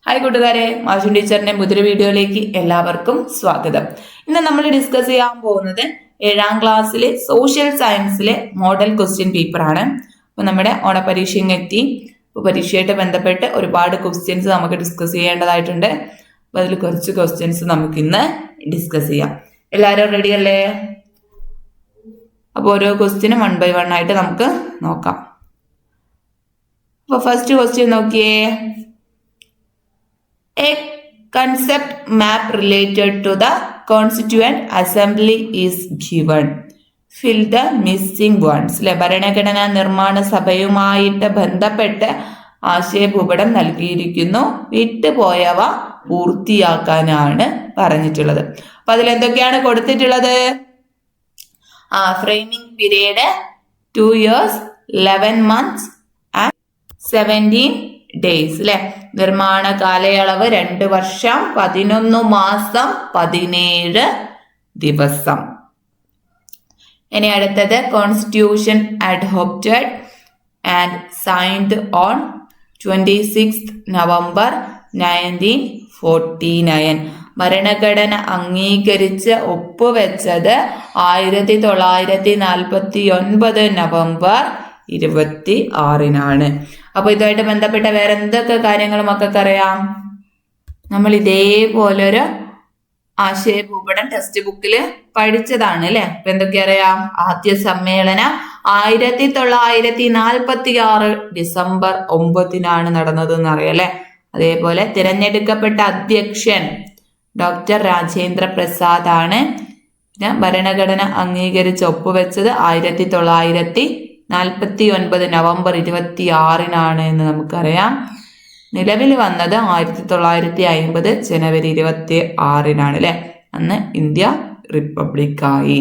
Hi കൂട്ടുകാരെ, മാഷുൻ ടീച്ചറിന്റെ പുതിയ വീഡിയോയിലേക്ക് എല്ലാവർക്കും സ്വാഗതം. ഇന്ന് നമ്മൾ ഡിസ്കസ് ചെയ്യാൻ പോകുന്നത് 7ാം ക്ലാസ്സിലെ സോഷ്യൽ സയൻസിലെ മോഡൽ ക്വസ്റ്റ്യൻ പേപ്പർ ആണ്. അപ്പൊ നമ്മുടെ ഓണപരീക്ഷയും എത്തി. പരീക്ഷയായിട്ട് ബന്ധപ്പെട്ട് ഒരുപാട് ക്വസ്റ്റ്യൻസ് നമുക്ക് ഡിസ്കസ് ചെയ്യേണ്ടതായിട്ടുണ്ട്. അപ്പൊ അതിൽ കുറച്ച് ക്വസ്റ്റ്യൻസ് നമുക്ക് ഇന്ന് ഡിസ്കസ് ചെയ്യാം. എല്ലാവരും റെഡി അല്ലേ? അപ്പോൾ ഓരോ ക്വസ്റ്റ്യനും 1 by 1 ആയിട്ട് നമുക്ക് നോക്കാം. അപ്പൊ ഫസ്റ്റ് ക്വസ്റ്റ്യൻ നോക്കിയേ. A concept map related to the Constituent Assembly is given. Fill the missing ones. ഭരണഘടനാ നിർമ്മാണ സഭയുമായിട്ട് ബന്ധപ്പെട്ട് ആശയഭൂപടം നൽകിയിരിക്കുന്നു. വിട്ടുപോയവ പൂർത്തിയാക്കാനാണ് പറഞ്ഞിട്ടുള്ളത്. അപ്പൊ അതിൽ എന്തൊക്കെയാണ് കൊടുത്തിട്ടുള്ളത്? Framing period 2 years 11 months and 17 days അല്ലെ. നിർമ്മാണ കാലയളവ് 2 വർഷം 11 മാസം 17 ദിവസം. ഇനി അടുത്തത് constitution adopted and signed on 26th November 1949. ഭരണഘടന അംഗീകരിച്ച് ഒപ്പുവെച്ചത് 1949 November 26 അപ്പൊ ഇതുമായിട്ട് ബന്ധപ്പെട്ട വേറെ എന്തൊക്കെ കാര്യങ്ങൾ മക്കൾക്ക് അറിയാം? നമ്മൾ ഇതേപോലൊരു ആശയഭൂപടം ടെക്സ്റ്റ് ബുക്കിൽ പഠിച്ചതാണ് അല്ലെ. അപ്പൊ എന്തൊക്കെ അറിയാം? ആദ്യ സമ്മേളനം 1946 December 9 നടന്നത് എന്നറിയാം അല്ലെ. അതേപോലെ തിരഞ്ഞെടുക്കപ്പെട്ട അധ്യക്ഷൻ ഡോക്ടർ രാജേന്ദ്ര പ്രസാദ് ആണ്. ഭരണഘടന അംഗീകരിച്ച് ഒപ്പുവെച്ചത് 1949 November 26 എന്ന് നമുക്കറിയാം. നിലവിൽ വന്നത് 1950 January 26 അല്ലെ. അന്ന് ഇന്ത്യ റിപ്പബ്ലിക്കായി.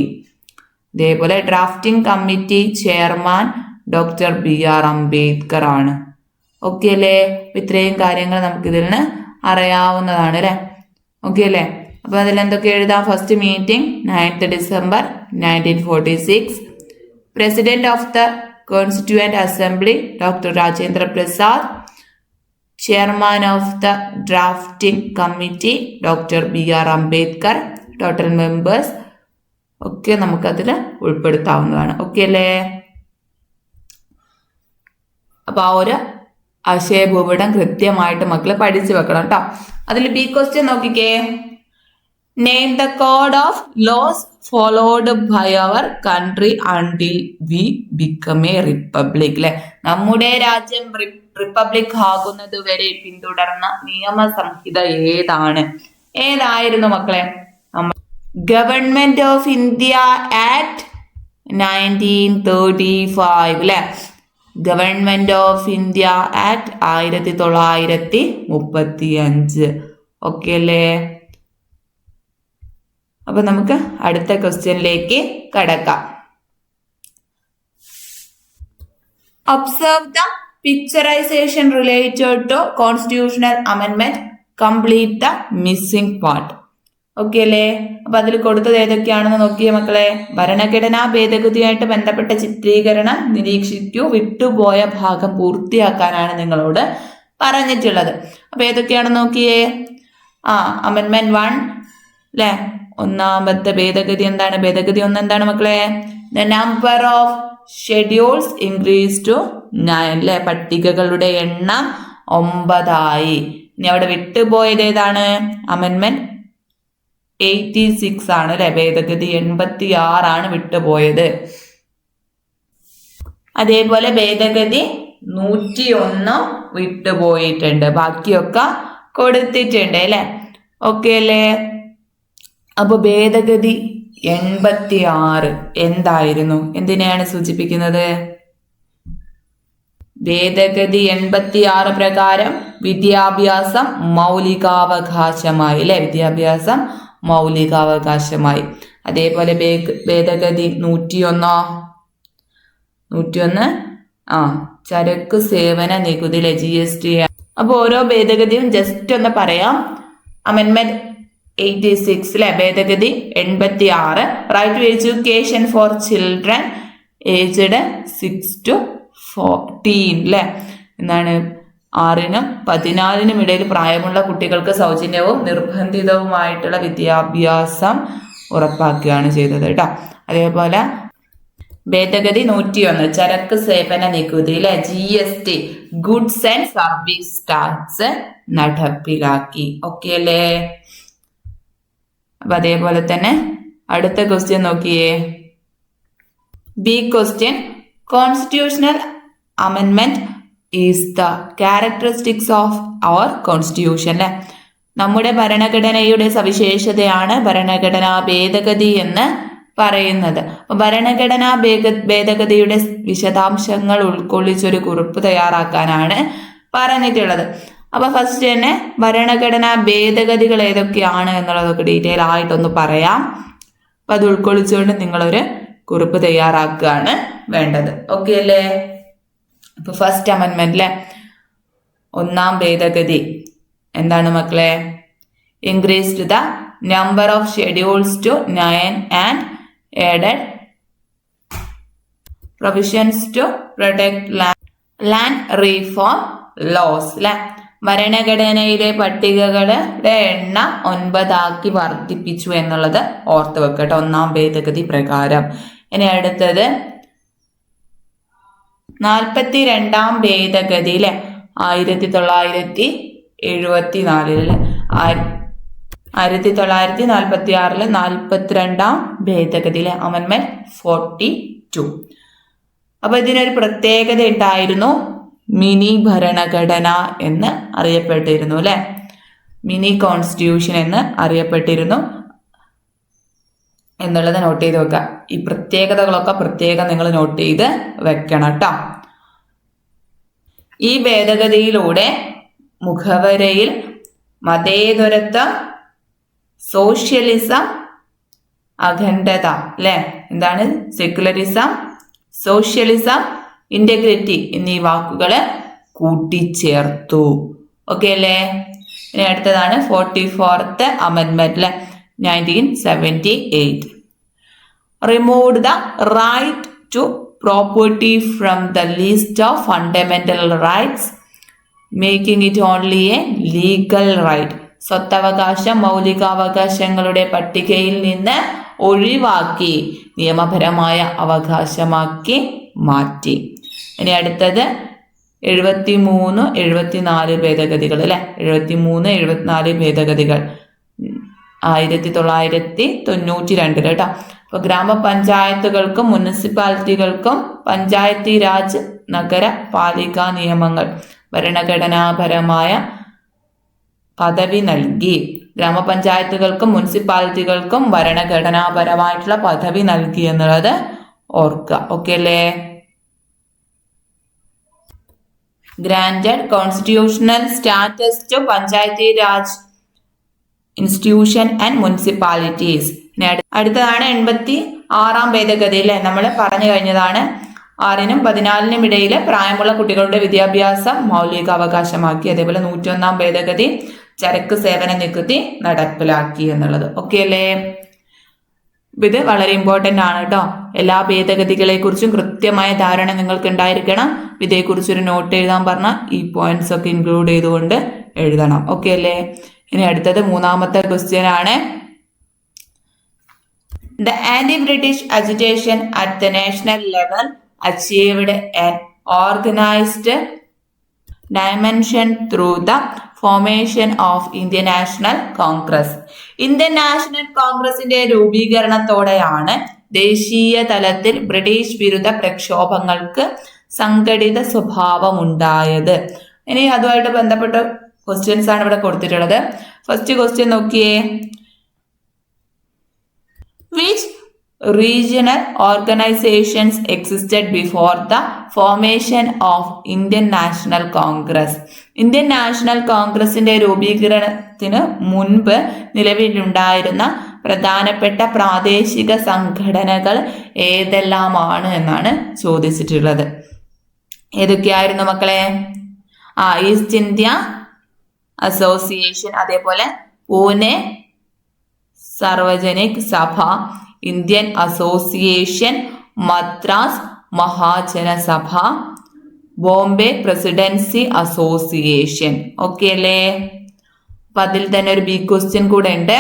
ഇതേപോലെ drafting committee chairman doctor BR Ambedkar ആണ്. ഓക്കെ അല്ലേ? ഇത്രയും കാര്യങ്ങൾ നമുക്ക് ഇതിൽ നിന്ന് അറിയാവുന്നതാണ് അല്ലെ. ഓക്കെ അല്ലേ? അപ്പൊ അതിൽ എന്തൊക്കെ എഴുതാം? First meeting 9th December 1946. President of the constituent assembly doctor Rajendra Prasad. Chairman of the drafting committee doctor BR Ambedkar. Total members ഒക്കെ നമുക്കതിൽ ഉൾപ്പെടുത്താവുന്നതാണ്. ഓക്കെ അല്ലേ? അപ്പൊ ആ ഒരു ആശയഭൂപടം കൃത്യമായിട്ട് മക്കള് പഠിച്ചു വെക്കണം കേട്ടോ. അതിൽ ബി ക്വസ്റ്റ്യൻ നോക്കിക്കേ. Name the code of laws followed by our country until we become a republic അല്ലെ. നമ്മുടെ രാജ്യം റിപ്പബ്ലിക് ആകുന്നത് വരെ പിന്തുടർന്ന നിയമസംഹിത ഏതായിരുന്നു മക്കളെ? ഗവൺമെന്റ് ഓഫ് ഇന്ത്യ ആക്ട് 1935 അല്ലെ. Government of India act 1935. Okay അല്ലേ? അപ്പൊ നമുക്ക് അടുത്ത ക്വസ്റ്റ്യനിലേക്ക് കടക്കാം. Observe the picturisation related to constitutional അമെൻമെന്റ്. Complete the missing part. Okay അല്ലേ? അപ്പൊ അതിൽ കൊടുത്തത് ഏതൊക്കെയാണെന്ന് നോക്കിയേ മക്കളെ. ഭരണഘടനാ ഭേദഗതിയായിട്ട് ബന്ധപ്പെട്ട ചിത്രീകരണം നിരീക്ഷിക്കൂ. വിട്ടുപോയ ഭാഗം പൂർത്തിയാക്കാനാണ് നിങ്ങളോട് പറഞ്ഞിട്ടുള്ളത്. അപ്പൊ ഏതൊക്കെയാണെന്ന് നോക്കിയേ. അമെൻമെന്റ് 1 അല്ലെ. ഒന്നാമത്തെ ഭേദഗതി എന്താണ്? ഭേദഗതി 1 എന്താണ് മക്കളെ? The number of schedules increase to 9 അല്ലെ. പട്ടികകളുടെ എണ്ണം 9 ഇനി അവിടെ വിട്ടുപോയത് ഏതാണ്? അമെൻമെന്റ് 86 ആണ് അല്ലെ. ഭേദഗതി 86 വിട്ടുപോയത്. അതേപോലെ ഭേദഗതി 101 വിട്ടുപോയിട്ടുണ്ട്. ബാക്കിയൊക്കെ കൊടുത്തിട്ടുണ്ട് അല്ലെ. ഓക്കെ അല്ലേ? അപ്പൊ ഭേദഗതി 86 എന്തായിരുന്നു? എന്തിനെയാണ് സൂചിപ്പിക്കുന്നത്? ഭേദഗതി 86 പ്രകാരം വിദ്യാഭ്യാസം മൗലികാവകാശമായി അല്ലെ. വിദ്യാഭ്യാസം മൗലികാവകാശമായി. അതേപോലെ ഭേദഗതി 101 ചരക്ക് സേവന നികുതി GST. അപ്പൊ ഓരോ ഭേദഗതിയും ജസ്റ്റ് ഒന്ന് പറയാം. അമെൻമെന്റ് 86 അല്ലെ. ഭേദഗതി 86 right to education for children aged 6 to 14 അല്ലെ. എന്താണ്? 6-നും 14-നും ഇടയിൽ പ്രായമുള്ള കുട്ടികൾക്ക് സൗജന്യവും നിർബന്ധിതവുമായിട്ടുള്ള വിദ്യാഭ്യാസം ഉറപ്പാക്കുകയാണ് ചെയ്തത് കേട്ടോ. അതേപോലെ ഭേദഗതി 101 ചരക്ക് സേവന നികുതിയിലെ GST goods and service tax നടപ്പിലാക്കി. ഓക്കെ അല്ലേ? അപ്പൊ അതേപോലെ തന്നെ അടുത്ത ക്വസ്റ്റ്യൻ നോക്കിയേ. ബി ക്വസ്റ്റ്യൻ, കോൺസ്റ്റിറ്റ്യൂഷണൽ അമെൻമെന്റ് is the characteristics of our constitution. അല്ലെ, നമ്മുടെ ഭരണഘടനയുടെ സവിശേഷതയാണ് ഭരണഘടനാ ഭേദഗതി എന്ന് പറയുന്നത്. ഭരണഘടനാ ഭേദഗതിയുടെ വിശദാംശങ്ങൾ ഉൾക്കൊള്ളിച്ചൊരു കുറിപ്പ് തയ്യാറാക്കാനാണ് പറഞ്ഞിട്ടുള്ളത്. അപ്പൊ ഫസ്റ്റ് തന്നെ ഭരണഘടനാ ഭേദഗതികൾ ഏതൊക്കെയാണ് എന്നുള്ളതൊക്കെ ഡീറ്റെയിൽ ആയിട്ടൊന്ന് പറയാം. അപ്പൊ അത് ഉൾക്കൊള്ളിച്ചുകൊണ്ട് നിങ്ങളൊരു കുറിപ്പ് തയ്യാറാക്കുകയാണ് വേണ്ടത്. ഓക്കെ അല്ലേ? അപ്പൊ ഫസ്റ്റ് അമെൻമെന്റ് അല്ലെ, 1ാം ഭേദഗതി എന്താണ് മക്കളെ? Increased the number of schedules to 9 and added provisions to protect land reform laws. അല്ലെ, ഭരണഘടനയിലെ പട്ടികകളുടെ എണ്ണം 9 വർദ്ധിപ്പിച്ചു എന്നുള്ളത് ഓർത്ത് വെക്കട്ടെ 1ാം ഭേദഗതി പ്രകാരം. ഇനി അടുത്തത് 42ാം ഭേദഗതി അല്ലെ, 1974 1946 42ാം ഭേദഗതിയിലെ അമെൻമെന്റ് 42. അപ്പൊ ഇതിനൊരു പ്രത്യേകത ഉണ്ടായിരുന്നു, മിനി ഭരണഘടന എന്ന് അറിയപ്പെട്ടിരുന്നു അല്ലെ, മിനി കോൺസ്റ്റിറ്റ്യൂഷൻ എന്ന് അറിയപ്പെട്ടിരുന്നു എന്നുള്ളത് നോട്ട് ചെയ്ത് വെക്കുക. ഈ പ്രത്യേകതകളൊക്കെ പ്രത്യേകം നിങ്ങൾ നോട്ട് ചെയ്ത് വെക്കണം കേട്ടോ. ഈ ഭേദഗതിയിലൂടെ മുഖവരയിൽ മതേതരത്വം, സോഷ്യലിസം, അഖണ്ഡത അല്ലെ, എന്താണ് സെക്യുലറിസം, സോഷ്യലിസം, ഇന്റഗ്രിറ്റി എന്നീ വാക്കുകള് കൂട്ടിച്ചേർത്തു. ഓക്കെ അല്ലേ? ഇനി അടുത്തതാണ് 44th അമെൻമെന്റ് അല്ലെ, 1978. Remove the right to property from the list of fundamental rights, making it only a legal right. സ്വത്തവകാശം മൗലികാവകാശങ്ങളുടെ പട്ടികയിൽ നിന്ന് ഒഴിവാക്കി നിയമപരമായ അവകാശമാക്കി മാറ്റി. ഇനി അടുത്തത് 73, 74 ഭേദഗതികൾ അല്ലെ, 73, 74 ഭേദഗതികൾ 1992 കേട്ടോ. അപ്പൊ ഗ്രാമപഞ്ചായത്തുകൾക്കും മുനിസിപ്പാലിറ്റികൾക്കും പഞ്ചായത്തി രാജ് നഗര പാലികാ നിയമങ്ങൾ ഭരണഘടനാപരമായ പദവി നൽകി. ഗ്രാമപഞ്ചായത്തുകൾക്കും മുനിസിപ്പാലിറ്റികൾക്കും ഭരണഘടനാപരമായിട്ടുള്ള പദവി നൽകി എന്നുള്ളത് ഓർക്കുക. ഓക്കെ അല്ലേ? Granted constitutional status to Panchayati Raj institution and municipalities. അടുത്തതാണ് 86ാം ഭേദഗതി അല്ലെ, നമ്മൾ പറഞ്ഞു കഴിഞ്ഞതാണ്. 6-നും 14-നും ഇടയിലെ പ്രായമുള്ള കുട്ടികളുടെ വിദ്യാഭ്യാസം മൗലിക അവകാശമാക്കി. അതേപോലെ 101ാം ഭേദഗതി ചരക്ക് സേവന നികുതി നടപ്പിലാക്കി എന്നുള്ളത്. ഓക്കെ അല്ലേ? ഇത് വളരെ ഇമ്പോർട്ടന്റ് ആണ് കേട്ടോ. എല്ലാ ഭേദഗതികളെ കുറിച്ചും കൃത്യമായ ധാരണ നിങ്ങൾക്ക് ഉണ്ടായിരിക്കണം. ഇതേക്കുറിച്ചൊരു നോട്ട് എഴുതാൻ പറഞ്ഞാൽ ഈ പോയിന്റ്സ് ഒക്കെ ഇൻക്ലൂഡ് ചെയ്തുകൊണ്ട് എഴുതണം. ഓക്കെ അല്ലേ? ഇനി അടുത്തത് 3ാമത്തെ ക്വസ്റ്റ്യൻ ആണ്. The anti-British agitation at the national level achieved an organized dimension through the formation of Indian National Congress. Indian national കോൺഗ്രസിന്റെ രൂപീകരണത്തോടെയാണ് ദേശീയ തലത്തിൽ ബ്രിട്ടീഷ് വിരുദ്ധ പ്രക്ഷോഭങ്ങൾക്ക് സംഘടിത സ്വഭാവമുണ്ടായത്. ഇനി അതുമായിട്ട് ബന്ധപ്പെട്ട ക്വസ്റ്റ്യൻസ് ആണ് ഇവിടെ കൊടുത്തിട്ടുള്ളത്. ഫസ്റ്റ് ക്വസ്റ്റ്യൻ നോക്കിയേ. Which regional organizations existed before the formation of Indian National Congress? Indian national കോൺഗ്രസിന്റെ രൂപീകരണത്തിന് മുൻപ് നിലവിലുണ്ടായിരുന്ന പ്രധാനപ്പെട്ട പ്രാദേശിക സംഘടനകൾ ഏതെല്ലാമാണ് എന്നാണ് ചോദിച്ചിട്ടുള്ളത്. ഏതൊക്കെയായിരുന്നു മക്കളെ? ഈസ്റ്റ് ഇന്ത്യ അസോസിയേഷൻ, അതേപോലെ Pune Sarvajanik Sabha, Indian association, Madras Mahajanasabha, Bombay presidency association. Okay അല്ലേ? അപ്പൊ അതിൽ തന്നെ ഒരു ബി ക്വസ്റ്റ്യൻ കൂടെ ഉണ്ട്.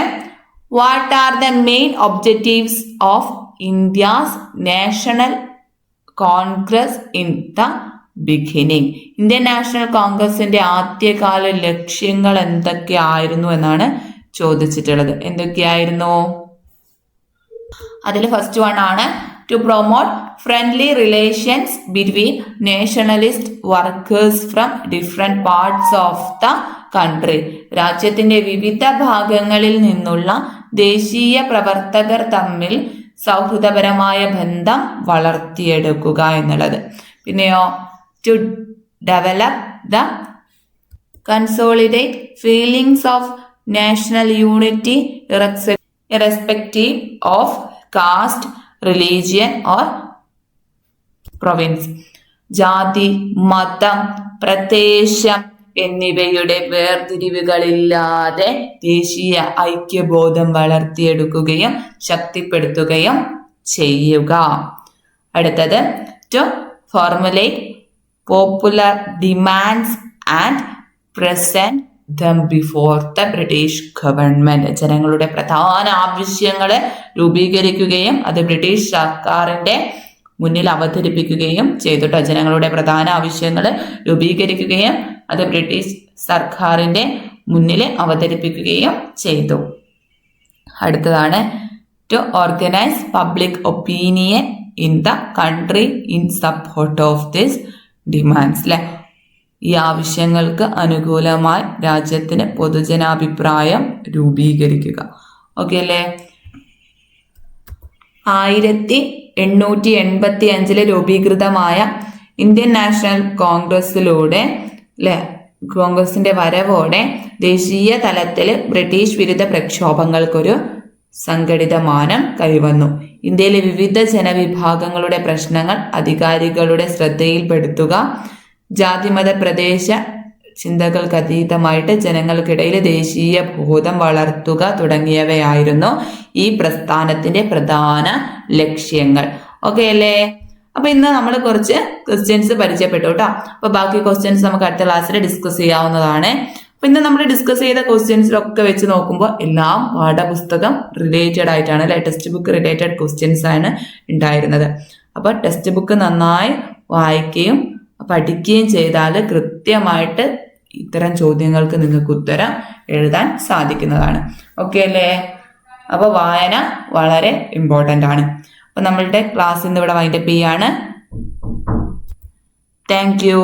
What are the main objectives of India's national congress in the beginning? Indian national കോൺഗ്രസിന്റെ ആദ്യകാല ലക്ഷ്യങ്ങൾ എന്തൊക്കെയായിരുന്നു എന്നാണ് ചോദിച്ചിട്ടുള്ളത്. എന്തൊക്കെയായിരുന്നു? അതിൽ ഫസ്റ്റ് വൺ ആണ് to promote friendly relations between nationalist workers from different parts of the country. രാജ്യത്തിന്റെ വിവിധ ഭാഗങ്ങളിൽ നിന്നുള്ള ദേശീയ പ്രവർത്തകർ തമ്മിൽ സൗഹൃദപരമായ ബന്ധം വളർത്തിയെടുക്കുക എന്നുള്ളത്. പിന്നെയോ to develop the consolidate feelings of national unity irrespective of caste, religion or province. ജാതി, മതം, പ്രദേശം എന്നിവയുടെ വേർതിരിവുകളില്ലാതെ ദേശീയ ഐക്യബോധം വളർത്തിയെടുക്കുകയും ശക്തിപ്പെടുത്തുകയും ചെയ്യുക. അടുത്തത് to formulate popular demands and present them before the British government. ജനങ്ങളുടെ പ്രധാന ആവശ്യങ്ങൾ രൂപീകരിക്കുകയും അത് ബ്രിട്ടീഷ് സർക്കാരിന്റെ മുന്നിൽ അവതരിപ്പിക്കുകയും ചെയ്തു. ജനങ്ങളുടെ പ്രധാന ആവശ്യങ്ങൾ രൂപീകരിക്കുകയും അത് ബ്രിട്ടീഷ് സർക്കാരിന്റെ മുന്നിൽ അവതരിപ്പിക്കുകയും ചെയ്തു. അടുത്തതാണ് to organise public opinion in the country in support of this demands. അല്ലെ, ഈ ആവശ്യങ്ങൾക്ക് അനുകൂലമായി രാജ്യത്തിന് പൊതുജനാഭിപ്രായം രൂപീകരിക്കുക. ഓക്കെ അല്ലേ? 1885 രൂപീകൃതമായ ഇന്ത്യൻ നാഷണൽ കോൺഗ്രസിലൂടെ അല്ലെ, കോൺഗ്രസിന്റെ വരവോടെ ദേശീയ തലത്തിൽ ബ്രിട്ടീഷ് വിരുദ്ധ പ്രക്ഷോഭങ്ങൾക്കൊരു സംഘടിതമാനം കൈവന്നു. ഇന്ത്യയിലെ വിവിധ ജനവിഭാഗങ്ങളുടെ പ്രശ്നങ്ങൾ അധികാരികളുടെ ശ്രദ്ധയിൽപ്പെടുത്തുക, ജാതിമത പ്രദേശ ചിന്തകൾക്കതീതമായിട്ട് ജനങ്ങൾക്കിടയിൽ ദേശീയ ബോധം വളർത്തുക തുടങ്ങിയവയായിരുന്നു ഈ പ്രസ്ഥാനത്തിന്റെ പ്രധാന ലക്ഷ്യങ്ങൾ. ഓക്കെ അല്ലേ? അപ്പൊ ഇന്ന് നമ്മൾ കുറച്ച് ക്വസ്റ്റ്യൻസ് പരിചയപ്പെട്ടു കേട്ടോ. അപ്പൊ ബാക്കി ക്വസ്റ്റ്യൻസ് നമുക്ക് അടുത്ത ക്ലാസ്സിൽ ഡിസ്കസ് ചെയ്യാവുന്നതാണ്. അപ്പൊ ഇന്ന് നമ്മൾ ഡിസ്കസ് ചെയ്ത ക്വസ്റ്റ്യൻസിലൊക്കെ വെച്ച് നോക്കുമ്പോൾ എല്ലാം പാഠപുസ്തകം റിലേറ്റഡ് ആയിട്ടാണ് അല്ലെ, ടെക്സ്റ്റ് ബുക്ക് റിലേറ്റഡ് ക്വസ്റ്റ്യൻസ് ആണ് ഉണ്ടായിരുന്നത്. അപ്പൊ ടെക്സ്റ്റ് ബുക്ക് നന്നായി വായിക്കുകയും പഠിക്കുകയും ചെയ്താൽ കൃത്യമായിട്ട് ഇത്തരം ചോദ്യങ്ങൾക്ക് നിങ്ങൾക്ക് ഉത്തരം എഴുതാൻ സാധിക്കുന്നതാണ്. ഓക്കെ അല്ലേ? അപ്പൊ വായന വളരെ ഇമ്പോർട്ടൻ്റ് ആണ്. അപ്പൊ നമ്മളുടെ ക്ലാസ് ഇന്ന് ഇവിടെ വൈൻഡപ്പ് ചെയ്യാണ്. Thank you.